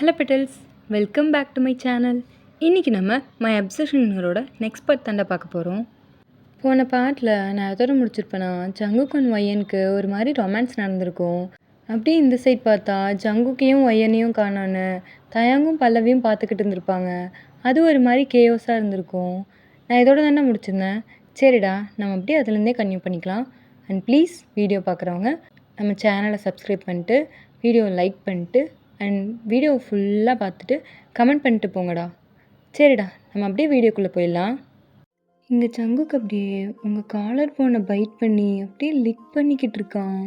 Hello petals, welcome back to my channel. இன்றைக்கி நம்ம my அப்சஷனரோட next part தாண்டா பார்க்க போகிறோம். போன பார்ட்டில் நான் எதோட முடிச்சிருப்பேன்னா, ஜங்குக் அண்ட் ஒய்யனுக்கு ஒரு மாதிரி ரொமான்ஸ் நடந்திருக்கும். அப்படியே இந்த சைட் பார்த்தா ஜங்குக்கையும் ஒய்யனையும் காணோன்னு தயாங்கும் பல்லவியும் பார்த்துக்கிட்டு இருந்திருப்பாங்க. அது ஒரு மாதிரி கேயோஸாக இருந்திருக்கும். நான் இதோட தானே முடிச்சிருந்தேன். சரிடா, நம்ம அப்படியே அதுலேருந்தே கன்டினியூ பண்ணிக்கலாம். அண்ட் ப்ளீஸ் வீடியோ பார்க்குறவங்க நம்ம சேனலை சப்ஸ்கிரைப் பண்ணிட்டு வீடியோவை லைக் பண்ணிட்டு அண்ட் வீடியோ ஃபுல்லாக பார்த்துட்டு கமெண்ட் பண்ணிட்டு போங்கடா. சரிடா, நம்ம அப்படியே வீடியோக்குள்ளே போயிடலாம். இங்கே ஜங்குக்கு அப்படியே உங்கள் காலர் போனை பைட் பண்ணி அப்படியே லிக் பண்ணிக்கிட்டு இருக்கான்.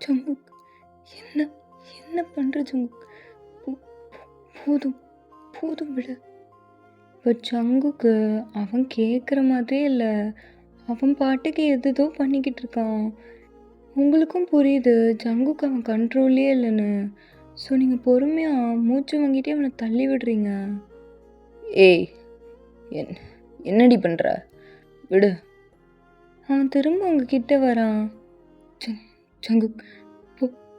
ஜங்குக், என்ன என்ன பண்ணுற ஜங்குக்? போதும் போதும் விட. இப்போ ஜங்குக்கு அவன் கேட்குற மாதிரியே இல்லை. அவன் பாட்டுக்கு எதுதோ பண்ணிக்கிட்டு இருக்கான். உங்களுக்கும் புரியுது ஜங்குக்கு அவன் கண்ட்ரோல்லே இல்லைன்னு. ஸோ நீங்கள் பொறுமையாக மூச்சு வாங்கிட்டே அவனை தள்ளி விடுறீங்க. ஏய், என்னடி பண்ணுற? விடு. அவன் திரும்ப உங்ககிட்ட வரான். ஜங்குக்,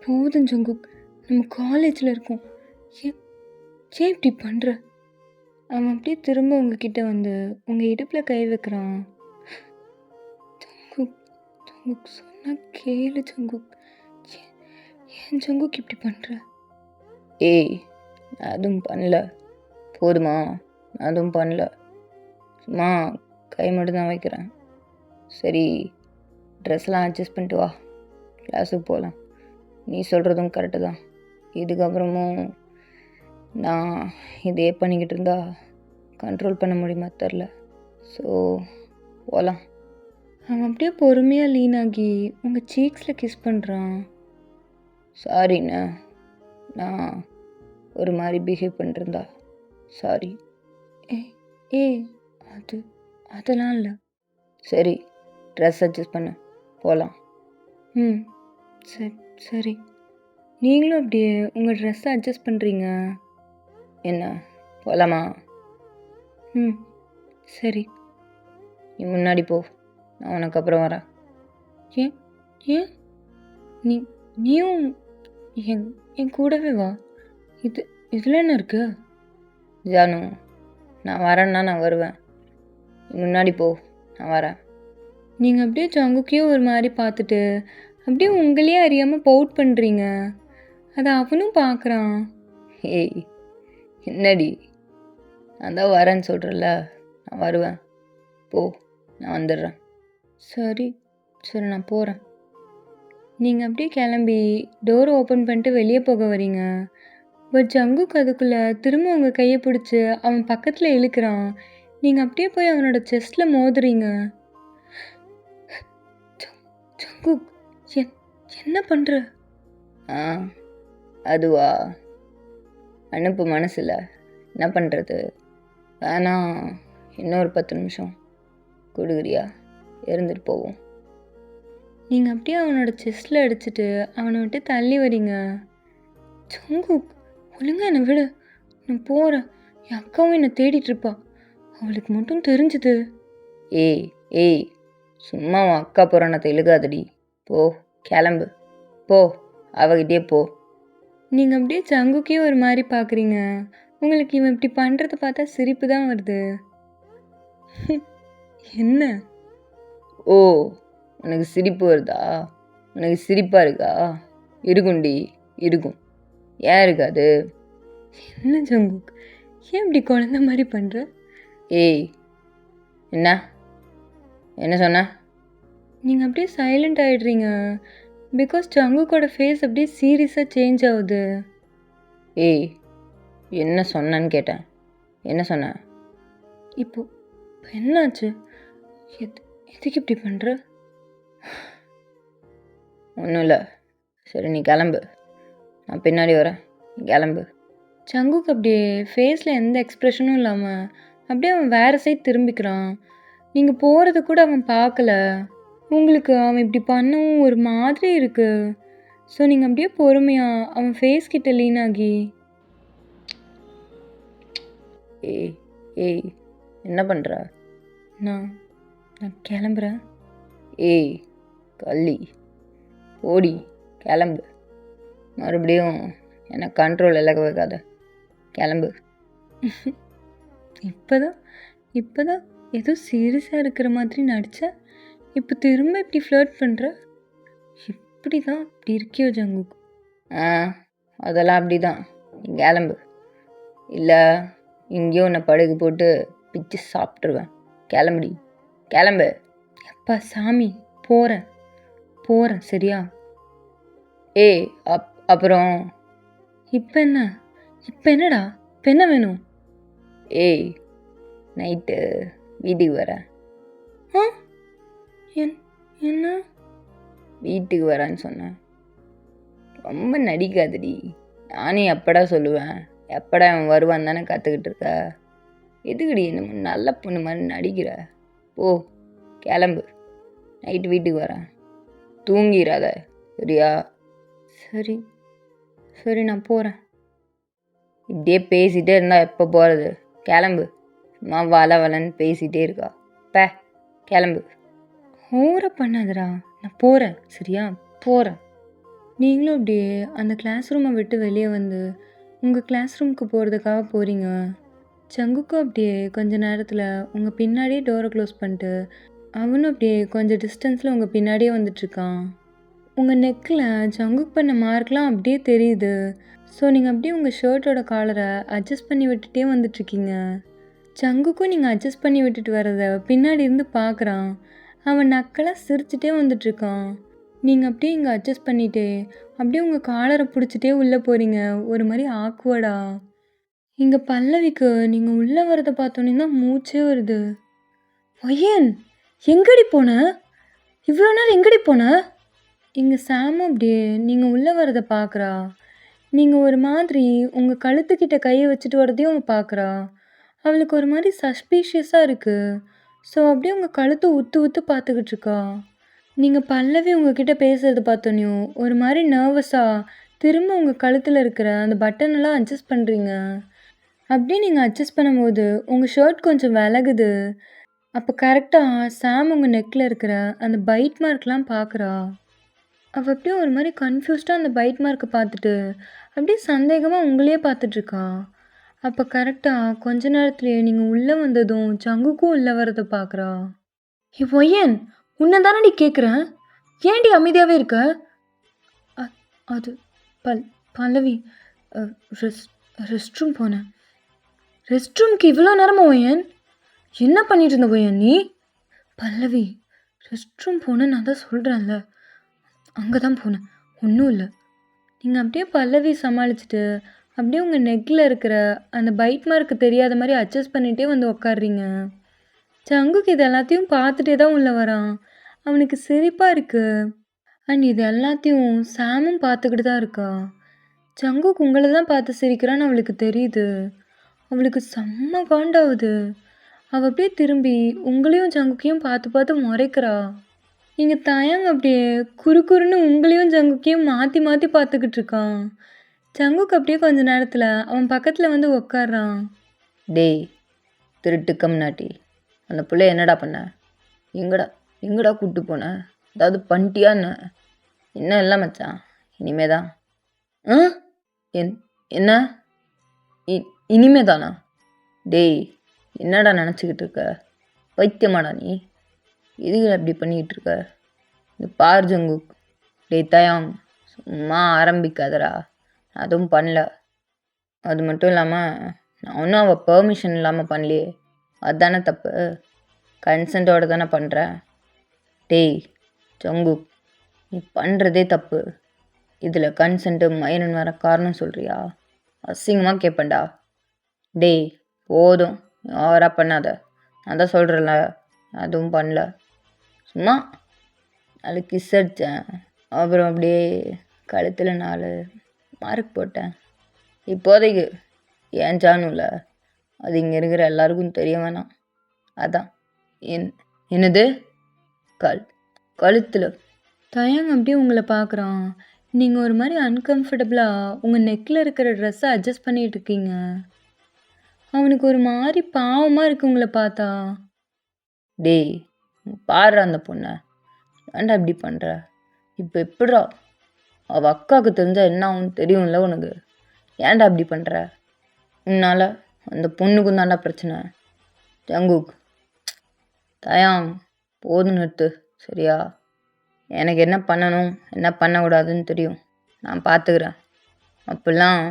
போதும் ஜங்குக், நம்ம காலேஜில் இருக்கோம். ஏன் இப்படி பண்ணுற? அவன் அப்படியே திரும்ப உங்ககிட்ட வந்து உங்கள் இடுப்பில் கை வைக்கிறான். ஜங்குக் சொன்னா கேளு ஜங்குக். ஏன் ஜங்குக் இப்படி பண்ணுற? ஏய், நான் அதுவும் பண்ணல. போதுமா? நான் அதுவும் பண்ணல. சும்மா கை மட்டும் தான் வைக்கிறேன். சரி, ட்ரெஸ்லாம் அட்ஜஸ்ட் பண்ணிட்டு வா, கிளாஸுக்கு போகலாம். நீ சொல்கிறதும் கரெக்டு தான். இதுக்கப்புறமும் நான் இதே பண்ணிக்கிட்டு இருந்தா கண்ட்ரோல் பண்ண முடியுமா தெரில. ஸோ போகலாம். அவன் அப்படியே பொறுமையாக லீன் ஆகி உங்கள் சீக்ஸில் கிஸ் பண்ணுறான். சாரிண்ணா, நான் ஒரு மாதிரி பிஹேவ் பண்ணிருந்தா சாரி. ஏ அதெல்லாம் இல்லை. சரி, ட்ரெஸ் அட்ஜஸ்ட் பண்ண போகலாம். ம், சரி. நீங்களும் அப்படியே உங்கள் ட்ரெஸ்ஸை அட்ஜஸ்ட் பண்ணுறீங்க. என்ன, போகலாமா? ம், சரி. நீ முன்னாடி போ, நான் உனக்கு அப்புறம் வரேன். ஏன் ஏன் நீயும் என் கூடவே வா. இதில் என்ன இருக்கு? ஜானு, நான் வரேன்னா நான் வருவேன். நீ முன்னாடி போ, நான் வரேன். நீங்கள் அப்படியே ஜங்குக்கையும் ஒரு மாதிரி பார்த்துட்டு அப்படியே உங்களையே அறியாமல் பவுட் பண்ணுறீங்க. அதை அவனும் பார்க்குறான். ஏய், என்னடி, நான் தான் வரேன்னு சொல்கிறேன்ல, நான் வருவேன். போ, நான் வந்துடுறேன். சரி, நான் போகிறேன். நீங்கள் அப்படியே கிளம்பி டோரை ஓப்பன் பண்ணிட்டு வெளியே போக வரீங்க. பட் ஜங்குக்கு அதுக்குள்ளே திரும்ப உங்கள் கையை பிடிச்சி அவன் பக்கத்தில் இழுக்கிறான். நீங்கள் அப்படியே போய் அவனோட செஸ்ட்டில் மோதுறீங்க. ஜங்குக், என்ன பண்ணுற? அதுவா, அனுப்பு மனசில். என்ன பண்ணுறது? வேணாம், இன்னொரு 10 நிமிஷம் கொடுக்குறியா? இருந்துட்டு போவோம். நீங்கள் அப்படியே அவனோட செஸ்ட்டில் அடிச்சுட்டு அவனை விட்டு தள்ளி வரீங்க. ஜங்குக், ஒழுங்கா என்னை விட, நான் போகிறேன். என் அக்காவும் என்னை தேடிட்டுருப்பா. அவளுக்கு மட்டும் தெரிஞ்சுது. ஏய், சும்மா உன் அக்கா புராணத்தை இழுகாதடி. போ, கிளம்பு, போ, அவகிட்டே போ. நீங்கள் அப்படியே ஜங்குக்கே ஒரு மாதிரி பார்க்குறீங்க. உங்களுக்கு இவன் இப்படி பண்ணுறத பார்த்தா சிரிப்பு தான் வருது. என்ன? ஓ, உனக்கு சிரிப்பு வருதா? உனக்கு சிரிப்பாக இருக்கா? இருக்கும்டி, இருக்கும். ஏன் இருக்காது? என்ன ஜங்குக், ஏன் இப்படி குழந்த மாதிரி பண்ணுற? ஏய், என்ன சொன்ன? நீங்கள் அப்படியே சைலண்ட் ஆகிடுறீங்க. பிகாஸ் ஜங்குக்கோட ஃபேஸ் அப்படியே சீரியஸாக சேஞ்ச் ஆகுது. ஏய், என்ன சொன்னேன்னு கேட்டேன். என்ன சொன்ன? இப்போ என்னாச்சு? எதுக்கு இப்படி பண்ணுற? ஒன்றும் இல்லை. சரி, நீ கிளம்பு, நான் பின்னாடி வரேன். நீ கிளம்பு. ஜங்குக் அப்படியே ஃபேஸில் எந்த எக்ஸ்ப்ரெஷனும் இல்லாமல் அப்படியே அவன் வேறு சைட் திரும்பிக்கிறான். நீங்கள் போகிறது கூட அவன் பார்க்கல. உங்களுக்கு அவன் இப்படி பண்ணவும் ஒரு மாதிரி இருக்குது. ஸோ நீங்கள் அப்படியே பொறுமையாக அவன் ஃபேஸ் கிட்ட லீன் ஆகி, ஏய், என்ன பண்ணுற? நான் மறுபடியும் என்னை கண்ட்ரோல் இழக்க வைக்காத. கிளம்பு. இப்போதான் ஏதோ சீரியஸாக இருக்கிற மாதிரி நடித்தா இப்போ திரும்ப இப்படி ஃப்ளர்ட் பண்ணுற. இப்படி தான் இப்படி இருக்கியோ ஜங்குக். அதெல்லாம் அப்படி தான். நீ கிளம்பு, இல்லை இங்கேயும் உன்னை படுகு போட்டு பிச்சு சாப்பிட்ருவேன். கிளம்புடி, கிளம்பு. அப்பா சாமி, போகிறேன் சரியா? ஏய் அப்புறம் இப்போ என்னடா இப்போ என்ன வேணும்? ஏய் நைட்டு வீட்டுக்கு வரேன். என்ன வீட்டுக்கு வரேன்னு சொன்னேன். ரொம்ப நடிக்காதடி. நானே எப்படா சொல்லுவேன், எப்படா அவன் வருவான் தானே காத்துக்கிட்டு இருக்க. எதுக்குடி என்ன நல்ல பொண்ணு மாதிரி நடிக்கிற? ஓ கிளம்பு, நைட்டு வீட்டுக்கு வரேன். தூங்கிடாத சரியா? சரி நான் போகிறேன். இப்படியே பேசிகிட்டே இருந்தால் எப்போ போகிறது? கிளம்பு. சும்மா வளன்னு பேசிகிட்டே இருக்கா. கிளம்பு. ஓவரா பண்ணாதடா, நான் போகிறேன் சரியா? போகிறேன். நீங்களும் அப்படியே அந்த கிளாஸ் ரூமை விட்டு வெளியே வந்து உங்கள் கிளாஸ் ரூமுக்கு போகிறதுக்காக போகிறீங்க. சங்குக்கும் அப்படியே கொஞ்ச நேரத்தில் உங்கள் பின்னாடியே டோரை க்ளோஸ் பண்ணிட்டு அவனும் அப்படியே கொஞ்சம் டிஸ்டன்ஸில் உங்கள் பின்னாடியே வந்துட்டுருக்கான். உங்கள் நெக்கில் சங்குக் பண்ண மார்க்லாம் அப்படியே தெரியுது. ஸோ நீங்கள் அப்படியே உங்கள் ஷர்ட்டோட காலரை அட்ஜஸ்ட் பண்ணி விட்டுட்டே வந்துட்ருக்கீங்க. சங்குக்கும் நீங்கள் அட்ஜஸ்ட் பண்ணி விட்டுட்டு வர்றத பின்னாடி இருந்து பார்க்குறான். அவன் நக்கலாக சிரிச்சுட்டே வந்துட்ருக்கான். நீங்கள் அப்படியே இங்கே அட்ஜஸ்ட் பண்ணிட்டே அப்படியே உங்கள் காலரை பிடிச்சிட்டே உள்ளே போகிறீங்க. ஒரு மாதிரி ஆக்குவடா. இங்கே பல்லவிக்கு நீங்கள் உள்ளே வரதை பார்த்தோன்னே தான் மூச்சே வருது. ஒய்யன் எங்கடி போன? இவ்வளோ நேரம் எங்கடி போன? இங்கே சாமும் அப்படியே நீங்கள் உள்ளே வரதை பார்க்குறா. நீங்கள் ஒரு மாதிரி உங்கள் கழுத்துக்கிட்ட கையை வச்சுட்டு வரதையும் அவன் பார்க்குறா. அவளுக்கு ஒரு மாதிரி சஸ்பீஷியஸாக இருக்குது. ஸோ அப்படியே உங்கள் கழுத்தை உத்து பார்த்துக்கிட்டு இருக்கா. நீங்கள் பல்லவி உங்ககிட்ட பேசுகிறத பார்த்தோன்னையும் ஒரு மாதிரி நர்வஸாக திரும்ப உங்கள் கழுத்தில் இருக்கிற அந்த பட்டனெல்லாம் அட்ஜஸ்ட் பண்ணுறீங்க. அப்படியே நீங்கள் அட்ஜஸ்ட் பண்ணும்போது உங்கள் ஷர்ட் கொஞ்சம் விலகுது. அப்போ கரெக்டாக சாம் உங்கள் நெக்கில் இருக்கிற அந்த பைட் மார்க்லாம் பார்க்குறா. அவள் அப்படியே ஒரு மாதிரி கன்ஃபியூஸ்டாக அந்த பைட் மார்க்கை பார்த்துட்டு அப்படியே சந்தேகமாக உங்களையே பார்த்துட்ருக்கா. அப்போ கரெக்டாக கொஞ்ச நேரத்துலேயே நீங்கள் உள்ளே வந்ததும் சங்குக்கும் உள்ளே வரதை பார்க்குறா. ஒய்யன் உன்னை தானடி கேட்குறேன், ஏன்டி அமைதியாகவே இருக்க? அது பல்லவி, ரெஸ்ட் ரூம் போனேன். ரெஸ்ட் ரூம்க்கு இவ்வளோ நேரமா ஒய்யன்? என்ன பண்ணிட்டு இருந்த ஒய்யன் நீ? பல்லவி, ரெஸ்ட் ரூம் போனேன் நான் தான் சொல்கிறேன்ல, அங்கே தான் போனேன், ஒன்றும் இல்லை. நீங்கள் அப்படியே பல்லவி சமாளிச்சுட்டு அப்படியே உங்கள் நெக்கில் இருக்கிற அந்த பைட் மார்க்கு தெரியாத மாதிரி அட்ஜஸ்ட் பண்ணிகிட்டே வந்து உக்காடுறீங்க. சங்குக்கு இது எல்லாத்தையும் பார்த்துட்டே தான் உள்ளே வரான். அவனுக்கு சிரிப்பாக இருக்குது. அண்ட் இது எல்லாத்தையும் சாமும் பார்த்துக்கிட்டு தான் இருக்கா. சங்குக்கு உங்களை தான் பார்த்து சிரிக்கிறான்னு அவளுக்கு தெரியுது. அவளுக்கு செம்ம காண்டாகுது. அவள் அப்படியே திரும்பி உங்களையும் சங்குக்கையும் பார்த்து முறைக்கிறா. இங்கே தயங்க அப்படியே குறுன்னு உங்களையும் சங்குக்கையும் மாற்றி பார்த்துக்கிட்டு இருக்கான். சங்குக்கு அப்படியே கொஞ்ச நேரத்தில் அவன் பக்கத்தில் வந்து உக்காடுறான். டேய் திருட்டு கம்னாட்டி, அந்த பிள்ளை என்னடா பண்ண? எங்கடா கூப்பிட்டு போன? அதாவது பண்ணிட்டியான்னு? இன்னும் இல்லை மச்சான், இனிமேதான். என்ன இனிமே தானா? டேய் என்னடா நினச்சிக்கிட்டு இருக்க? பைத்தியமாடா நீ? எதுக்கு அப்படி பண்ணிக்கிட்டு இருக்க? இந்த பார் ஜங்குக், டேய் தயாங், சும்மா ஆரம்பிக்காதடா. அதுவும் பண்ணல. அது மட்டும் இல்லாமல் நான் ஒன்றும் அவள் பெர்மிஷன் இல்லாமல் பண்ணலையே, அதுதானே தப்பு. கன்சென்ட்டோடு தானே பண்ணுறேன். டேய் ஜங்குக், நீ பண்ணுறதே தப்பு. இதில் கன்சென்ட்டு மயனன் வர காரணம் சொல்கிறியா? அசிங்கமாக கேட்பேன்டா. டேய் போதும், ஓவராக பண்ணாத. நான் தான் சொல்கிறேன்ல, அதுவும் பண்ணல. சும்மா நாளைக்கு கிஸ் அடித்தேன், அப்புறம் அப்படியே கழுத்தில் 4 மார்க் போட்டேன். இப்போதைக்கு ஏன் சானும்ல, அது இங்கே இருக்கிற எல்லாருக்கும் தெரிய வேணாம். அதான். என்னது கழுத்தில்? தயங்க அப்படியே உங்களை பார்க்குறான். நீங்கள் ஒரு மாதிரி அன்கம்ஃபர்டபுளாக உங்கள் நெக்கில் இருக்கிற ட்ரெஸ்ஸை அட்ஜஸ்ட் பண்ணிகிட்டு இருக்கீங்க. அவனுக்கு ஒரு மாதிரி பாவமாக இருக்குது உங்களை பார்த்தா. டேய் பாரு அந்த பொண்ணை, ஏன்டா இப்படி பண்ணுற? இப்போ எப்படிடா அவள் அக்காவுக்கு தெரிஞ்சால் என்ன ஆகும் தெரியும்ல உனக்கு. ஏன்டா அப்படி பண்ணுற? உன்னால் அந்த பொண்ணுக்கும் தாண்டா பிரச்சனை. ஜங்குக், தயாங், போதும் நிறுத்து சரியா? எனக்கு என்ன பண்ணணும் என்ன பண்ணக்கூடாதுன்னு தெரியும். நான் பார்த்துக்கிறேன். அப்படிலாம்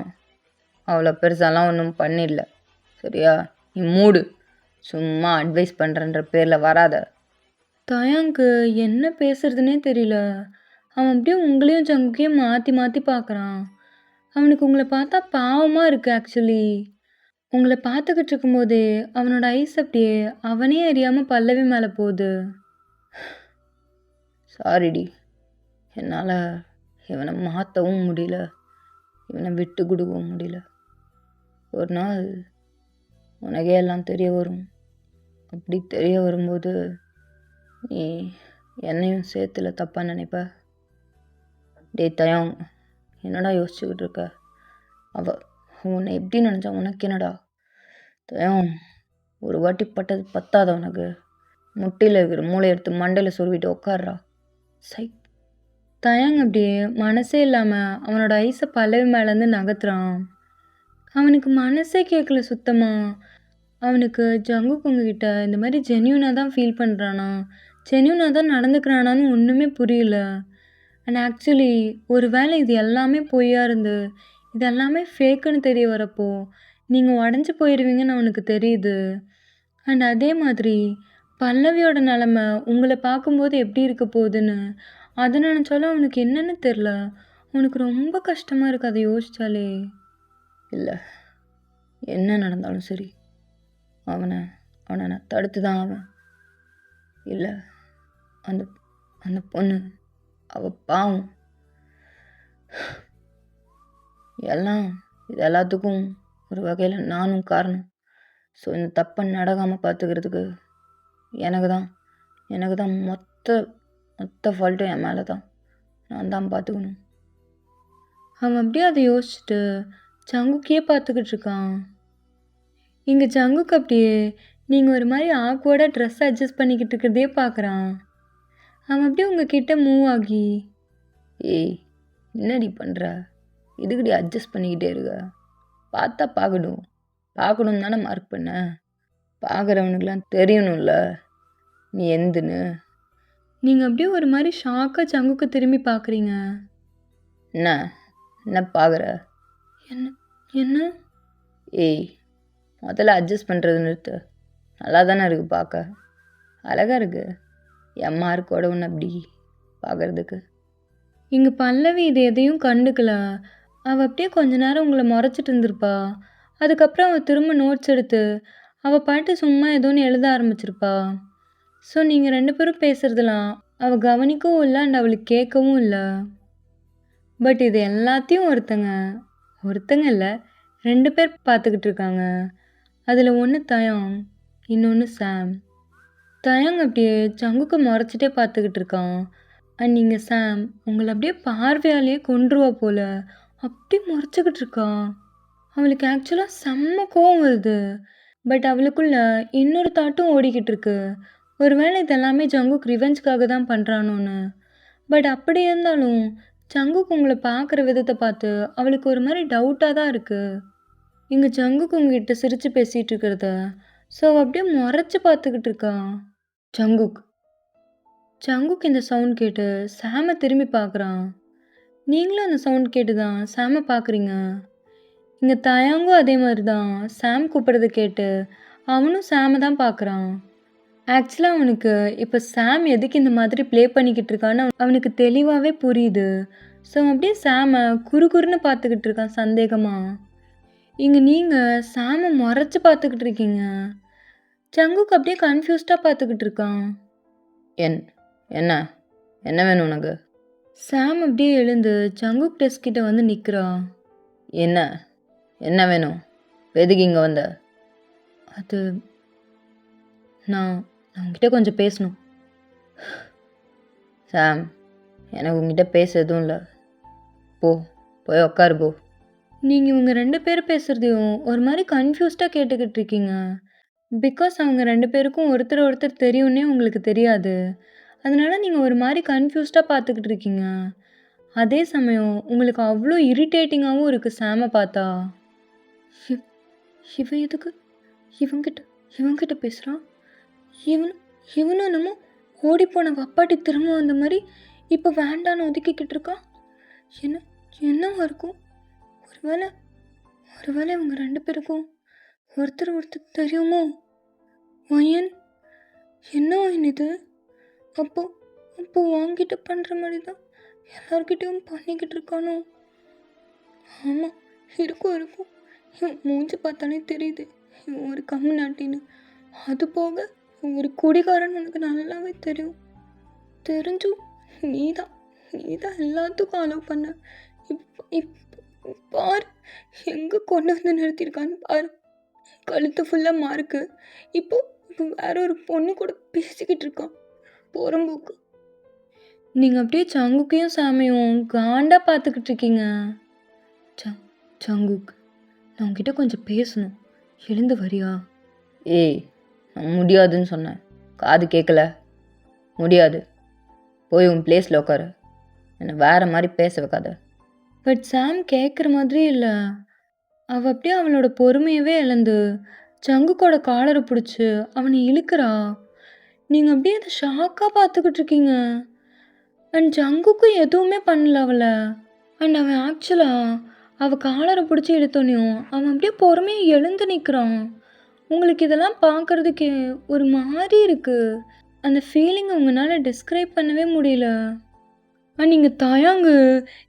அவ்வளோ பெருசாலாம் ஒன்றும் பண்ணிடல சரியா? நீ மூடு. சும்மா அட்வைஸ் பண்ணுறன்ற பேரில் வராத. தயாங்க்கு என்ன பேசுறதுனே தெரியல. அவன் அப்படியே உங்களையும் ஜங்குக்கையும் மாற்றி மாற்றி பார்க்குறான். அவனுக்கு உங்களை பார்த்தா பாவமாக இருக்குது ஆக்சுவலி. உங்களை பார்த்துக்கிட்டு இருக்கும்போதே அவனோட ஐஸ் அப்படியே அவனே அறியாமல் பல்லவி மேலே போகுது. சாரிடி, என்னால் இவனை மாற்றவும் முடியல, இவனை விட்டு கொடுக்கவும் முடியல. ஒரு நாள் உனக்கே எல்லாம் தெரிய வரும். அப்படி தெரிய வரும்போது நீ என்னையும் சேர்த்துல தப்பாக நினைப்ப. டேய் தயாங், என்னடா யோசிச்சுக்கிட்டு இருக்க? அவள் உன்னை எப்படி நினச்சா உனக்கு என்னடா? தயாங், ஒரு வாட்டி பட்டது பத்தாத உனக்கு? முட்டியில் இருக்கிற மூளை எடுத்து மண்டையில் சொருவிட்டு உட்கார்றா. சை. தயாங் அப்படியே மனசே இல்லாமல் அவனோட ஐஸை பல்லவி மேலேருந்து நகர்த்துறான். அவனுக்கு மனசே கேட்கல சுத்தமாக. அவனுக்கு ஜங்குக் உங்ககிட்ட இந்த மாதிரி ஜென்யூனாக தான் ஃபீல் பண்ணுறானா, ஜென்யூனாக தான் நடந்துக்கிறானான்னு ஒன்றுமே புரியல. அண்ட் ஆக்சுவலி ஒரு வேளை இது எல்லாமே பொய்யா இருந்து இது எல்லாமே ஃபேக்குன்னு தெரிய வரப்போ நீங்கள் உடஞ்சி போயிடுவீங்கன்னு அவனுக்கு தெரியுது. அண்ட் அதே மாதிரி பல்லவியோட நிலமை உங்களை பார்க்கும்போது எப்படி இருக்க போகுதுன்னு அதை நினச்சாலும் அவனுக்கு என்னன்னு தெரில. அவனுக்கு ரொம்ப கஷ்டமாக இருக்குது அதை யோசிச்சாலே. இல்லை, என்ன நடந்தாலும் சரி அவனை நான் தடுத்து தான் ஆவேன். இல்லை, அந்த அந்த பொண்ணு அவள் பாவம். இது எல்லாத்துக்கும் ஒரு வகையில் நானும் காரணம். ஸோ இந்த தப்பை நடக்காமல் பார்த்துக்கிறதுக்கு எனக்கு தான் மொத்த ஃபால்ட்டும் என் மேலே தான். நான் தான் பார்த்துக்கணும். அவன் அப்படியே அதை யோசிச்சுட்டு ஜங்குக்கே பார்த்துக்கிட்டு இருக்கான். இங்கே ஜங்குக்கு அப்படியே நீங்கள் ஒரு மாதிரி ஆக்வர்டாக ட்ரெஸ் அட்ஜஸ்ட் பண்ணிக்கிட்டு இருக்கிறதே பார்க்குறான். அவன் அப்படியே உங்ககிட்ட மூவ் ஆகி, ஏய் என்னடி பண்ணுற? இதுக்கடி அட்ஜஸ்ட் பண்ணிக்கிட்டே இருக்க? பார்த்தா பார்க்கணும் தானே மார்க் பண்ண. பார்க்குறவனுக்கெலாம் தெரியணும்ல நீ எந்துன்னு. நீங்கள் அப்படியே ஒரு மாதிரி ஷாக்காக ஜங்குக்கு திரும்பி பார்க்குறீங்க. என்ன பார்க்குற? என்ன? ஏய், முதல்ல அட்ஜஸ்ட் பண்ணுறது நிறுத்து. நல்லா தானே இருக்குது, பார்க்க அழகாக இருக்குது. என் மார்க்கோட ஒன்று அப்படி பார்க்குறதுக்கு. இங்கே பல்லவி இது எதையும் கண்டுக்கல. அவள் அப்படியே கொஞ்ச நேரம் உங்களை முறைச்சிட்டு இருந்திருப்பா. அதுக்கப்புறம் அவள் திரும்ப நோட்ஸ் எடுத்து அவள் பாட்டு சும்மா ஏதோன்னு எழுத ஆரம்பிச்சிருப்பா. ஸோ நீங்கள் 2 பேரும் பேசுகிறதுலாம் அவள் கவனிக்கவும் இல்லை அண்ட் அவளுக்கு கேட்கவும் இல்லை. பட் இது எல்லாத்தையும் ஒருத்தங்க இல்லை 2 பேர் பார்த்துக்கிட்டு இருக்காங்க. அதில் ஒன்று தயாங், இன்னொன்று சாம். தயாங் அப்படியே ஜங்குக்கு முறைச்சிட்டே பார்த்துக்கிட்டு இருக்கான். அண்ட் நீங்கள் சாம் உங்களை அப்படியே பார்வையாலேயே கொன்றுவா போல அப்படி முறைச்சிக்கிட்டு இருக்கான். அவளுக்கு ஆக்சுவலாக செம்ம கோவம் வருது. பட் அவளுக்குள்ள இன்னொரு தாட்டும் ஓடிக்கிட்டு இருக்கு. ஒருவேளை இதெல்லாமே ஜங்குக் ரிவெஞ்சுக்காக தான் பண்ணுறானோன்னு. பட் அப்படி இருந்தாலும் ஜங்குக் உங்களை பார்க்குற விதத்தை பார்த்து அவளுக்கு ஒரு மாதிரி டவுட்டாக தான் இருக்குது. இங்கே ஜங்குக் உங்ககிட்ட சிரித்து பேசிகிட்டு இருக்கிறத ஸோ அவள் அப்படியே முறைச்சி பார்த்துக்கிட்டு இருக்கான். ஜங்குக் இந்த சவுண்ட் கேட்டு சாமை திரும்பி பார்க்குறான். நீங்களும் அந்த சவுண்ட் கேட்டு தான் சாமை பார்க்குறீங்க. இங்கே தயாங்கும் அதே மாதிரி தான் சாம் கூப்பிட்றத கேட்டு அவனும் சாமை தான் பார்க்குறான். ஆக்சுவலாக அவனுக்கு இப்போ சாம் எதுக்கு இந்த மாதிரி ப்ளே பண்ணிக்கிட்டு இருக்கான்னு அவனுக்கு தெளிவாகவே புரியுது. ஸோ அவன் அப்படியே சாமை குறுகுறுன்னு பார்த்துக்கிட்டு இருக்கான் சந்தேகமாக. இங்கே நீங்கள் சாமை முறைச்சி பார்த்துக்கிட்டு இருக்கீங்க. ஜங்குக் அப்படியே கன்ஃபியூஸ்டாக பார்த்துக்கிட்டு இருக்கான். என்ன வேணும் உனக்கு? சாம் அப்படியே எழுந்து ஜங்குக் டெஸ்க் கிட்ட வந்து நிற்கிறான். என்ன வேணும்? எதுக்கு இங்கே வந்த? அது நான் உங்ககிட்ட கொஞ்சம் பேசணும். சாம், எனக்கு உங்ககிட்ட பேச எதுவும் இல்லை. போய் உட்காரு போ. நீங்கள் இவங்க 2 பேரும் பேசுகிறதையும் ஒரு மாதிரி கன்ஃபியூஸ்டாக கேட்டுக்கிட்டு இருக்கீங்க. பிகாஸ் அவங்க 2 பேருக்கும் ஒருத்தர் தெரியும்னே உங்களுக்கு தெரியாது. அதனால நீங்கள் ஒரு மாதிரி கன்ஃபியூஸ்டாக பார்த்துக்கிட்டு இருக்கீங்க. அதே சமயம் உங்களுக்கு அவ்வளோ இரிட்டேட்டிங்காகவும் இருக்குது சாமை பார்த்தா. இவ் இவன் எதுக்கு இவங்கிட்ட இவங்கிட்ட பேசுகிறான்? இவனும் என்னமோ ஓடிப்போன அப்பாட்டி திரும்ப வந்த மாதிரி இப்போ வேண்டான்னு ஒதுக்கிக்கிட்டு இருக்கான். என்ன என்னவா இருக்கும்? ஒருவேளை ஒருவேளை இவங்க 2 பேருக்கும் ஒருத்தர் தெரியுமோ? ஒயன் என்ன ஒயன் இது? அப்போ அப்போ வாங்கிட்ட பண்ணுற மாதிரி தான் எல்லார்கிட்டையும் பண்ணிக்கிட்டு இருக்கானோ? ஆமாம், இருக்கும். இவன் மூஞ்சி பார்த்தாலே தெரியுது இவன் ஒரு கம்முனாட்டின்னு. அது போக இவன் ஒரு குடிகாரன்னு எனக்கு நல்லாவே தெரியும். தெரிஞ்சும் நீதான் எல்லாத்துக்கும் அலோவ் பண்ண. பார் எங்கே கொண்டு வந்து நிறுத்தியிருக்கான்னு பாரு. கழுத்து ஃபுல்லாக மார்க்கு. இப்போ வேற ஒரு பொண்ணு கூட பேசிக்கிட்டு இருக்கான் போகிறம்போக்கு. நீங்கள் அப்படியே சங்குக்கையும் சாமையும் காண்டா பார்த்துக்கிட்டு இருக்கீங்க. சங்குக், நான் உங்ககிட்ட கொஞ்சம் பேசணும், எழுந்து வரியா? ஏய், நான் முடியாதுன்னு சொன்னேன், காது கேட்கல. முடியாது, போய் உன் பிளேஸில் உட்காரு, என்னை வேறு மாதிரி பேச வைக்காத. பட் சாம் கேட்குற மாதிரி இல்லை. அவள் அப்படியே அவளோட பொறுமையவே இழந்து சங்குக்கோட காலரை பிடிச்சி அவனை இழுக்கிறா. நீங்கள் அப்படியே அதை ஷாக்காக பார்த்துக்கிட்டு இருக்கீங்க. அண்ட் ஜங்குக்கும் எதுவுமே பண்ணல அவளை. அண்ட் அவன் ஆக்சுவலாக அவள் காலரை பிடிச்சி இழுத்தோனையும் அவன் அப்படியே பொறுமையாக எழுந்து நிற்கிறான். உங்களுக்கு இதெல்லாம் பார்க்குறதுக்கு ஒரு மாதிரி இருக்குது. அந்த ஃபீலிங்கை உங்களால் டிஸ்கிரைப் பண்ணவே முடியல. அண்ட் நீங்கள் தயாங்கு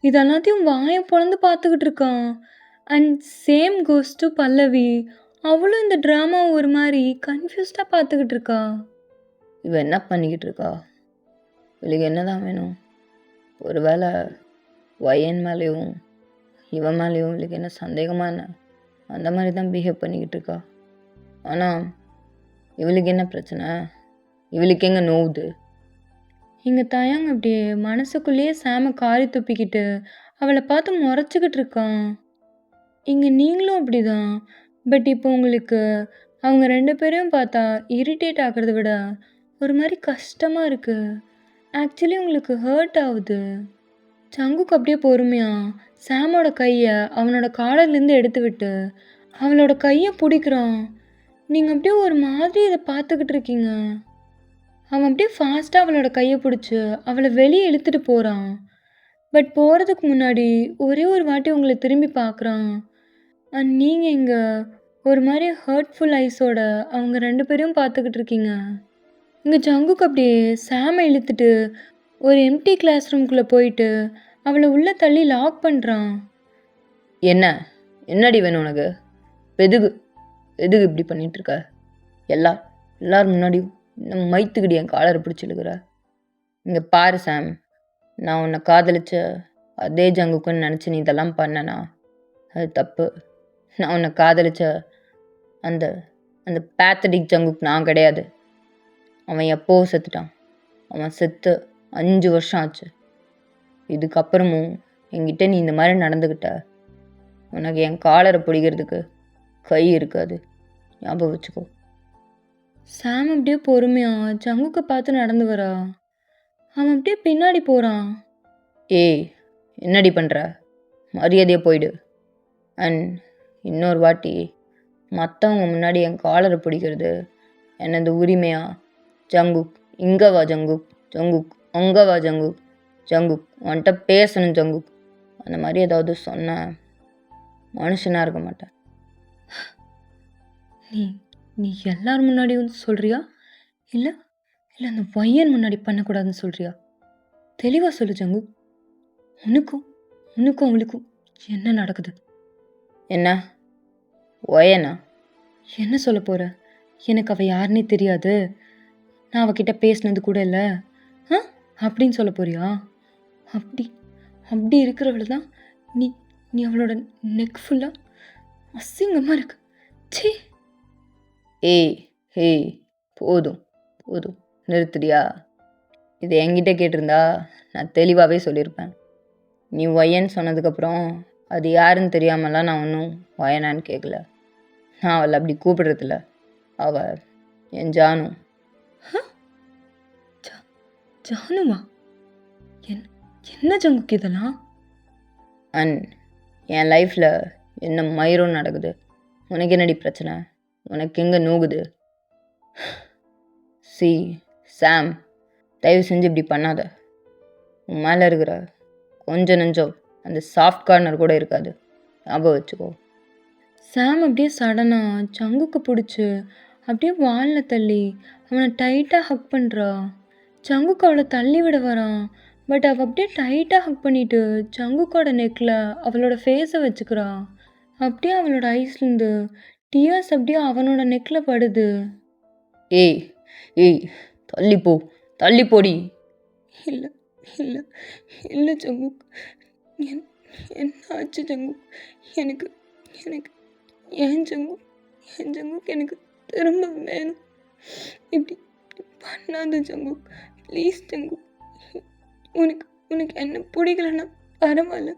இதெல்லாத்தையும் வாயை பொழந்து பார்த்துக்கிட்டு இருக்கான். அண்ட் சேம் கோஸ் டு பல்லவி. அவளும் இந்த ட்ராமா ஒரு மாதிரி கன்ஃபியூஸ்டாக பார்த்துக்கிட்டு இருக்கா. இவன் என்ன பண்ணிக்கிட்டு இருக்கா? இவளுக்கு என்ன தான் வேணும்? ஒரு வேளை ஒயன் மேலேயும் இவன் மேலேயும் இவளுக்கு என்ன சந்தேகமாக என்ன? அந்த மாதிரி தான் பிஹேவ் பண்ணிக்கிட்டு இருக்கா. ஆனால் இவளுக்கு என்ன பிரச்சனை? இவளுக்கு எங்கே நோவுது? இங்கே தயாங்க அப்படியே மனசுக்குள்ளேயே சாம காரி துப்பிக்கிட்டு அவளை பார்த்து முறைச்சிக்கிட்டு இருக்கான். இங்கே நீங்களும் அப்படி தான். பட் இப்போ உங்களுக்கு அவங்க 2 பேரையும் பார்த்தா இரிட்டேட் ஆகிறத விட ஒரு மாதிரி கஷ்டமாக இருக்குது. ஆக்சுவலி உங்களுக்கு ஹர்ட் ஆகுது. சங்குக்கு அப்படியே பொறுமையா சாமோட கையை அவனோட காலர்லேருந்து எடுத்து விட்டு அவளோட கையை பிடிக்கிறான். நீங்கள் அப்படியே ஒரு மாதிரி இதை பார்த்துக்கிட்டு இருக்கீங்க. அவன் அப்படியே ஃபாஸ்ட்டாக அவளோட கையை பிடிச்சி அவளை வெளியே இழுத்துட்டு போகிறான். பட் போகிறதுக்கு முன்னாடி ஒரே ஒரு வாட்டி உங்களை திரும்பி பார்க்குறான். அண்ட் நீங்கள் இங்கே ஒரு மாதிரி ஹர்ட்ஃபுல் ஐஸோட அவங்க 2 பேரையும் பார்த்துக்கிட்டு இருக்கீங்க. இங்கே ஜங்குக்கு அப்படியே சாமை இழுத்துட்டு ஒரு எம்டி கிளாஸ் ரூம்குள்ளே போயிட்டு அவளை உள்ளே தள்ளி லாக் பண்ணுறான். என்னடி வேணும் உனக்கு? எதுக்கு இப்படி பண்ணிகிட்ருக்க? எல்லாரும் முன்னாடியும் இன்னும் மைத்துக்கிடி என் காலரை பிடிச்சிருக்கிற. இங்கே பாரு சாம், நான் உன்னை காதலிச்ச அதே ஜங்குக்குன்னு நினச்சி நீ இதெல்லாம் பண்ணனா அது தப்பு. நான் உன்னை காதலிச்ச அந்த அந்த பேத்தடிக் ஜங்குக்கு நான் கிடையாது. அவன் எப்போவோ செத்துட்டான். அவன் செத்து 5 வருஷம் ஆச்சு. இதுக்கப்புறமும் என்கிட்ட நீ இந்த மாதிரி நடந்துக்கிட்ட உனக்கு என் காலரை பிடிக்கிறதுக்கு கை இருக்காது, ஞாபகம் வச்சுக்கோ. சாம் அப்படியே பொறுமையா ஜங்குக்கு பார்த்து நடந்து வரா. அவன் அப்படியே பின்னாடி போகிறான். ஏய், என்னடி பண்ணுற? மரியாதையாக போயிடு. அண்ட் இன்னொரு வாட்டி மற்றவங்க முன்னாடி என் காலரை பிடிக்கிறது என்னது உரிமையா? ஜங்குக் இங்கே வா, ஜங்குக் அங்கே வா, ஜங்குக் உன்கிட்ட பேசணும் ஜங்குக். அந்த மாதிரி ஏதாவது சொன்ன மனுஷனாக இருக்க மாட்டேன். நீ எல்லாரும் முன்னாடி வந்து சொல்கிறியா? இல்லை அந்த பையன் முன்னாடி பண்ணக்கூடாதுன்னு சொல்கிறியா? தெளிவாக சொல்லு ஜங்கு. உனக்கும் அவளுக்கும் என்ன நடக்குது? என்ன ஒயனா? என்ன சொல்ல போகிற? எனக்கு அவள் யாருன்னே தெரியாது, நான் அவகிட்ட பேசினது கூட இல்லை அப்படின்னு சொல்ல போறியா? அப்படி இருக்கிறவள தான் நீ அவளோட நெக் ஃபுல்லாக அசிங்கமாக இருக்கு. சீ. ஏய் போதும் நிறுத்துறியா? இது என்கிட்ட கேட்டிருந்தா நான் தெளிவாகவே சொல்லியிருப்பேன். நீ ஒயன்னு சொன்னதுக்கப்புறம் அது யாருன்னு தெரியாமலாம் நான் ஒன்றும் ஒயனான்னு கேட்கல. நான் அவளை அப்படி கூப்பிடுறதில்ல. அவள் என் ஜானு. ஜானுவா? என்ன ஜங்குக் இதெல்லாம்? அண்ட் என் லைஃப்பில் என்ன மயிரும் நடக்குது. உனக்கு என்னடி பிரச்சனை? உனக்கு எங்கே நோகுது? சி சாம், தயவு செஞ்சு இப்படி பண்ணாத. உன் மேலே இருக்கிற கொஞ்சம் நெஞ்சம் அந்த சாஃப்ட் கார்னர் கூட இருக்காது. ஞாபகம் வச்சுக்கோ. சாம் அப்படியே சடனாக ஜங்குக்கு பிடிச்சி அப்படியே வாலில் தள்ளி அவனை டைட்டாக ஹக் பண்ணுறா. ஜங்குக்கு அவளை தள்ளி விட வரான். பட் அவள் அப்படியே டைட்டாக ஹக் பண்ணிட்டு ஜங்குக்கோட நெக்கில் அவளோட ஃபேஸை வச்சுக்கிறா. அப்படியே அவளோட ஐஸ்லேருந்து டியர்ஸ் அப்படியே அவனோட நெக்கில் படுது. ஏய் ஏய், தள்ளி போ, தள்ளி போடி. இல்லை இல்லை இல்லை ஜங்குக், என்ன ஆச்சு ஜங்குக்? எனக்கு எனக்கு ஏன் ஜங்குக் எனக்கு திரும்ப வேணும். இப்படி பண்ணாத ஜங்குக், ப்ளீஸ் ஜங்குக். உனக்கு உனக்கு என்ன பிடிக்கலன்னா பரவாயில்ல,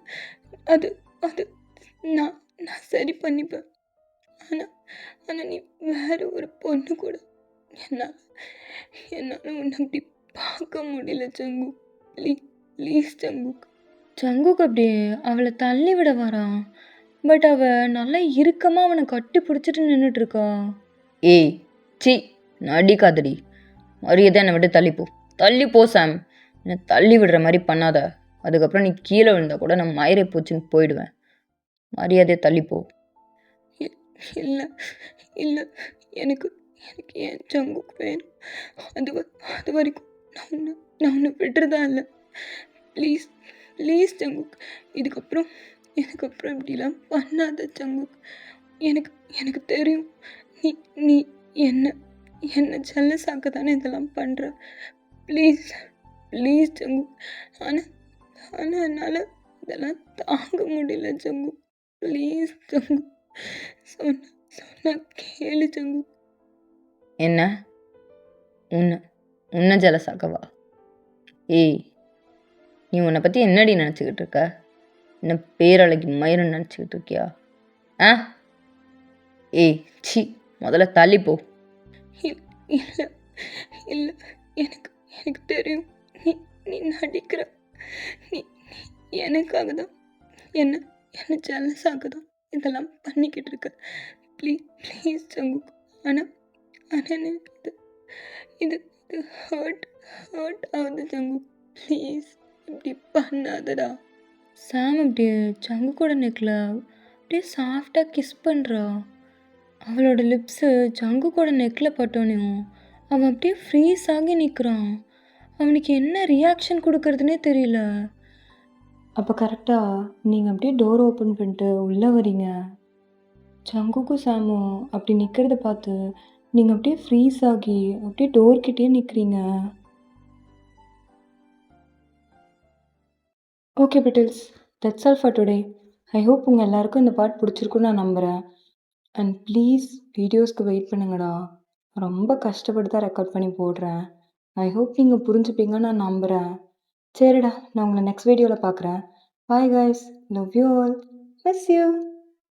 அது அது நான் நான் சரி பண்ணிப்பேன். ஆனால் நீ வேற ஒரு பொண்ணு கூட என்னால் உன்னை அப்படி பார்க்க முடியல ஜங்குக். Please Jungkook. ஜங்குக் அப்படியே அவளை தள்ளி விட வரான். பட் அவள் நல்லா இறுக்கமாக அவனை கட்டி பிடிச்சிட்டு நின்றுட்டு இருக்கா. ஏய் சி, நடிக்காதடி. மரியாதை என்னை விட்டு தள்ளி போ, தள்ளி போ சாம். என்னை தள்ளி விடுற மாதிரி பண்ணாத. அதுக்கப்புறம் நீ கீழே விழுந்தா கூட நான் மயிரை போச்சுன்னு போயிடுவேன். மரியாதையை தள்ளி போ. இல்லை இல்லை, எனக்கு எனக்கு ஏன் ஜங்குக் வேணும். அது வரைக்கும் நான் உன்னை விட்டுறதா இல்லை. ப்ளீஸ் ஜங்குக், இதுக்கப்புறம் இப்படிலாம் பண்ணாத ஜங்குக். எனக்கு தெரியும் நீ என்ன ஜல்லஸாக்க தானே இதெல்லாம் பண்ணுற. Please Jungkook. ஆனால் என்னால் இதெல்லாம் தாங்க முடியல ஜங்குக். ப்ளீஸ் ஜங்குக், சொன்ன கேளு ஜங்குக். என்ன? உன்னை ஜலசாக்கவா? ஏய், நீ உன்னை பற்றி என்னடி நினச்சிக்கிட்டு இருக்க? என்ன பேரழகி மயிரும் நினச்சிக்கிட்டு இருக்கியா? ஆ? ஏய் சி, முதல்ல தள்ளி போ. இல்லை இல்லை, எனக்கு தெரியும் நீ நடிக்கிற. நீ எனக்காக தான் என்ன ஜல்லஸாக தான் இதெல்லாம் பண்ணிக்கிட்டு இருக்க. Please Jungkook. ஆனால் எனக்கு இது ஹர்ட் ஆகுது ஜங்குக். ப்ளீஸ் இப்படி பண்ணாதடா. சாம் அப்படியே ஜங்குக்கோட நெக்கில் அப்படியே சாஃப்டாக கிஸ் பண்ணுறா. அவளோட லிப்ஸு ஜங்குக்கோட நெக்கில் பட்டோனையும் அவன் அப்படியே ஃப்ரீஸ் ஆகி நிற்கிறான். அவனுக்கு என்ன ரியாக்ஷன் கொடுக்கறதுனே தெரியல. அப்போ கரெக்டாக நீங்கள் அப்படியே டோர் ஓப்பன் பண்ணிட்டு உள்ளே வரீங்க. ஜங்குக்கும் சாமும் அப்படி நிற்கிறத பார்த்து நீங்கள் அப்படியே ஃப்ரீஸ் ஆகி அப்படியே டோர்கிட்டே நிற்கிறீங்க. Okay beetles, that's all for today. I hope உங்கள் எல்லாருக்கும் இந்த பாட் பிடிச்சிருக்குன்னு நான் நம்புகிறேன். அண்ட் ப்ளீஸ் வீடியோஸ்க்கு வெயிட் பண்ணுங்கடா. ரொம்ப கஷ்டப்பட்டு தான் ரெக்கார்ட் பண்ணி போடுறேன். ஐ ஹோப் நீங்கள் புரிஞ்சுப்பீங்கன்னு நான் நம்புகிறேன். சரிடா, நான் உங்களை நெக்ஸ்ட் வீடியோவில் பார்க்குறேன். Bye guys, love you all, miss you.